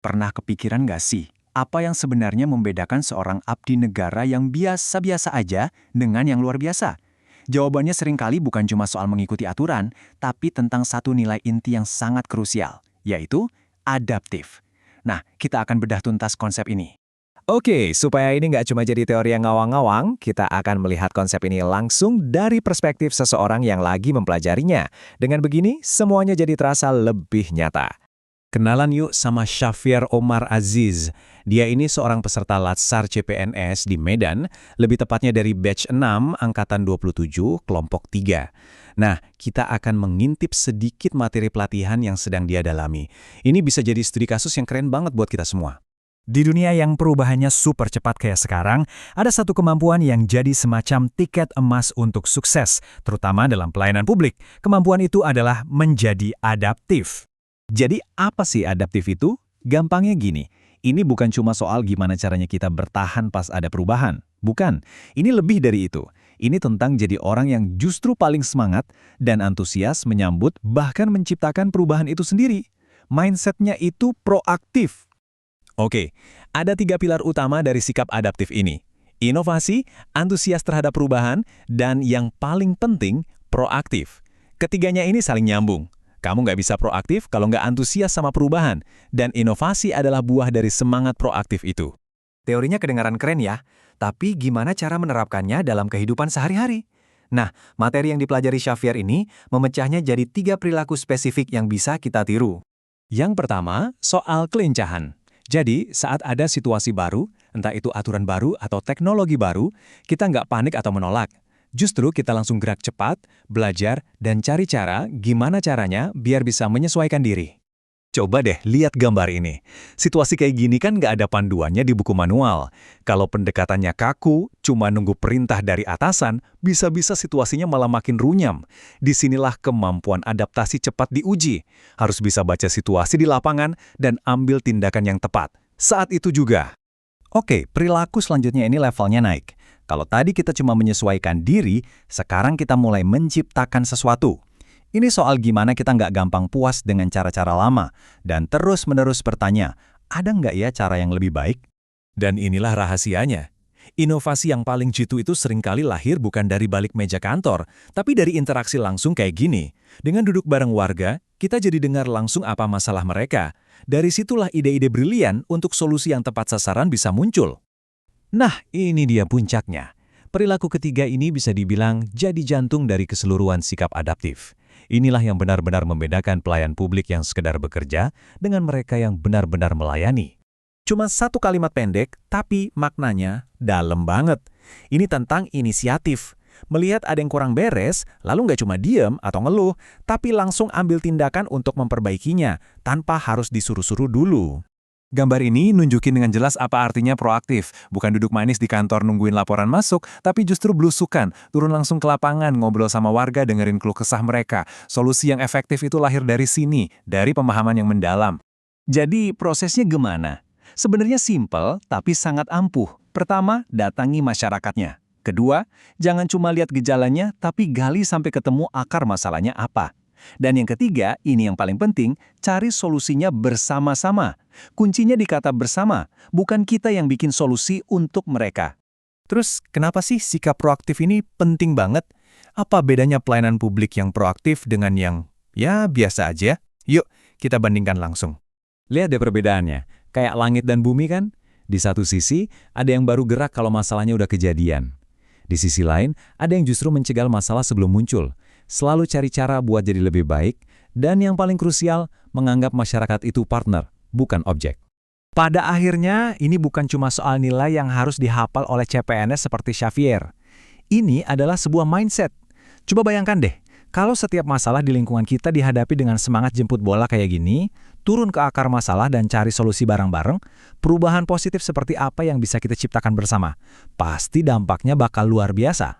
Pernah kepikiran nggak sih, apa yang sebenarnya membedakan seorang abdi negara yang biasa-biasa aja dengan yang luar biasa? Jawabannya seringkali bukan cuma soal mengikuti aturan, tapi tentang satu nilai inti yang sangat krusial, yaitu adaptif. Nah, kita akan bedah tuntas konsep ini. Oke, supaya ini nggak cuma jadi teori yang ngawang-ngawang, kita akan melihat konsep ini langsung dari perspektif seseorang yang lagi mempelajarinya. Dengan begini, semuanya jadi terasa lebih nyata. Kenalan yuk sama Shafir Omar Aziz. Dia ini seorang peserta Latsar CPNS di Medan, lebih tepatnya dari batch 6, Angkatan 27, kelompok 3. Nah, kita akan mengintip sedikit materi pelatihan yang sedang dia dalami. Ini bisa jadi studi kasus yang keren banget buat kita semua. Di dunia yang perubahannya super cepat kayak sekarang, ada satu kemampuan yang jadi semacam tiket emas untuk sukses, terutama dalam pelayanan publik. Kemampuan itu adalah menjadi adaptif. Jadi apa sih adaptif itu? Gampangnya gini, ini bukan cuma soal gimana caranya kita bertahan pas ada perubahan. Bukan, ini lebih dari itu. Ini tentang jadi orang yang justru paling semangat dan antusias menyambut bahkan menciptakan perubahan itu sendiri. Mindsetnya itu proaktif. Oke, ada 3 pilar utama dari sikap adaptif ini. Inovasi, antusias terhadap perubahan, dan yang paling penting, proaktif. Ketiganya ini saling nyambung. Kamu nggak bisa proaktif kalau nggak antusias sama perubahan, dan inovasi adalah buah dari semangat proaktif itu. Teorinya kedengaran keren ya, tapi gimana cara menerapkannya dalam kehidupan sehari-hari? Nah, materi yang dipelajari Shafir ini memecahnya jadi 3 perilaku spesifik yang bisa kita tiru. Yang pertama, soal kelincahan. Jadi, saat ada situasi baru, entah itu aturan baru atau teknologi baru, kita nggak panik atau menolak. Justru kita langsung gerak cepat, belajar, dan cari cara gimana caranya biar bisa menyesuaikan diri. Coba deh lihat gambar ini. Situasi kayak gini kan nggak ada panduannya di buku manual. Kalau pendekatannya kaku, cuma nunggu perintah dari atasan, bisa-bisa situasinya malah makin runyam. Disinilah kemampuan adaptasi cepat diuji. Harus bisa baca situasi di lapangan dan ambil tindakan yang tepat. Saat itu juga. Oke, perilaku selanjutnya ini levelnya naik. Kalau tadi kita cuma menyesuaikan diri, sekarang kita mulai menciptakan sesuatu. Ini soal gimana kita nggak gampang puas dengan cara-cara lama, dan terus-menerus bertanya, ada nggak ya cara yang lebih baik? Dan inilah rahasianya. Inovasi yang paling jitu itu seringkali lahir bukan dari balik meja kantor, tapi dari interaksi langsung kayak gini. Dengan duduk bareng warga, kita jadi dengar langsung apa masalah mereka. Dari situlah ide-ide brilian untuk solusi yang tepat sasaran bisa muncul. Nah, ini dia puncaknya. Perilaku ketiga ini bisa dibilang jadi jantung dari keseluruhan sikap adaptif. Inilah yang benar-benar membedakan pelayan publik yang sekedar bekerja dengan mereka yang benar-benar melayani. Cuma satu kalimat pendek, tapi maknanya dalam banget. Ini tentang inisiatif. Melihat ada yang kurang beres, lalu nggak cuma diem atau ngeluh, tapi langsung ambil tindakan untuk memperbaikinya, tanpa harus disuruh-suruh dulu. Gambar ini nunjukin dengan jelas apa artinya proaktif. Bukan duduk manis di kantor nungguin laporan masuk, tapi justru belusukan, turun langsung ke lapangan, ngobrol sama warga, dengerin keluh kesah mereka. Solusi yang efektif itu lahir dari sini, dari pemahaman yang mendalam. Jadi prosesnya gimana? Sebenarnya simpel, tapi sangat ampuh. Pertama, datangi masyarakatnya. Kedua, jangan cuma lihat gejalanya, tapi gali sampai ketemu akar masalahnya apa. Dan yang ketiga, ini yang paling penting, cari solusinya bersama-sama. Kuncinya di kata bersama, bukan kita yang bikin solusi untuk mereka. Terus, kenapa sih sikap proaktif ini penting banget? Apa bedanya pelayanan publik yang proaktif dengan yang, ya biasa aja? Yuk, kita bandingkan langsung. Lihat deh perbedaannya, kayak langit dan bumi kan? Di satu sisi, ada yang baru gerak kalau masalahnya udah kejadian. Di sisi lain, ada yang justru mencegah masalah sebelum muncul. Selalu cari cara buat jadi lebih baik, dan yang paling krusial, menganggap masyarakat itu partner, bukan objek. Pada akhirnya, ini bukan cuma soal nilai yang harus dihafal oleh CPNS seperti Shafir. Ini adalah sebuah mindset. Coba bayangkan deh, kalau setiap masalah di lingkungan kita dihadapi dengan semangat jemput bola kayak gini, turun ke akar masalah dan cari solusi bareng-bareng, perubahan positif seperti apa yang bisa kita ciptakan bersama? Pasti dampaknya bakal luar biasa.